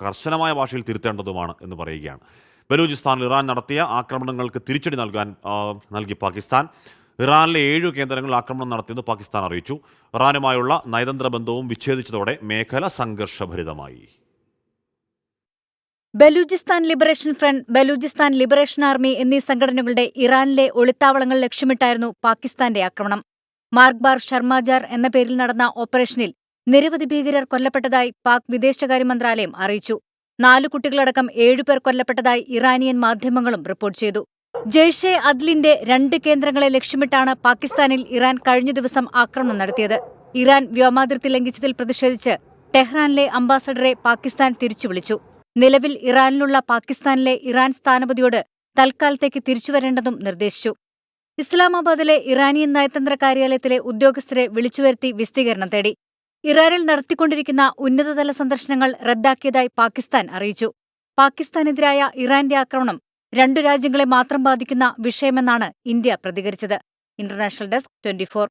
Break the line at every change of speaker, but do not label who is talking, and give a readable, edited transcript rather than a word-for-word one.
കർശനമായ ഭാഷയിൽ തിരുത്തേണ്ടതുമാണ് എന്ന് പറയുകയാണ്. ബലൂചിസ്ഥാനിൽ ഇറാൻ നടത്തിയ ആക്രമണങ്ങൾക്ക് തിരിച്ചടി നൽകി പാകിസ്ഥാൻ. ഇറാനിലെ 7 കേന്ദ്രങ്ങളിൽ ആക്രമണം നടത്തിയെന്ന് പാകിസ്ഥാൻ അറിയിച്ചു. ഇറാനുമായുള്ള നയതന്ത്ര ബന്ധവും വിച്ഛേദിച്ചതോടെ മേഖല സംഘർഷഭരിതമായി.
Balochistan liberation front, Balochistan liberation army എന്നീ സംഘടനകളുടെ ഇറാനിലെ ഒളിത്താവളങ്ങൾ ലക്ഷ്യമിട്ടായിരുന്നു പാകിസ്ഥാന്റെ ആക്രമണം. മാർഗ്ബാർ ഷർമാജാർ എന്ന പേരിൽ നടന്ന ഓപ്പറേഷനിൽ നിരവധി ഭീകരർ കൊല്ലപ്പെട്ടതായി പാക് വിദേശകാര്യ മന്ത്രാലയം അറിയിച്ചു. 4 കുട്ടികളടക്കം 7 പേർ കൊല്ലപ്പെട്ടതായി ഇറാനിയൻ മാധ്യമങ്ങളും റിപ്പോർട്ട് ചെയ്തു. ജെയ്ഷെ അദ്ലിന്റെ 2 കേന്ദ്രങ്ങളെ ലക്ഷ്യമിട്ടാണ് പാകിസ്ഥാനിൽ ഇറാൻ കഴിഞ്ഞ ദിവസം ആക്രമണം നടത്തിയത്. ഇറാൻ വ്യോമാതിർത്തി ലംഘിച്ചതിൽ പ്രതിഷേധിച്ച് ടെഹ്റാനിലെ അംബാസഡറെ പാകിസ്ഥാൻ തിരിച്ചുവിളിച്ചു. നിലവിൽ ഇറാനിലുള്ള പാകിസ്ഥാനിലെ ഇറാൻ സ്ഥാനപതിയോട് തൽക്കാലത്തേക്ക് തിരിച്ചുവരേണ്ടെന്നും നിർദ്ദേശിച്ചു. ഇസ്ലാമാബാദിലെ ഇറാനിയൻ നയതന്ത്ര കാര്യാലയത്തിലെ ഉദ്യോഗസ്ഥരെ വിളിച്ചുവരുത്തി വിശദീകരണം തേടി. ഇറാനിൽ നടത്തിക്കൊണ്ടിരിക്കുന്ന ഉന്നതതല സന്ദർശനങ്ങൾ റദ്ദാക്കിയതായി പാകിസ്ഥാൻ അറിയിച്ചു. പാകിസ്ഥാനെതിരായ ഇറാന്റെ ആക്രമണം 2 രാജ്യങ്ങളെ മാത്രം ബാധിക്കുന്ന വിഷയമെന്നാണ് ഇന്ത്യ പ്രതികരിച്ചത്. International desk 24.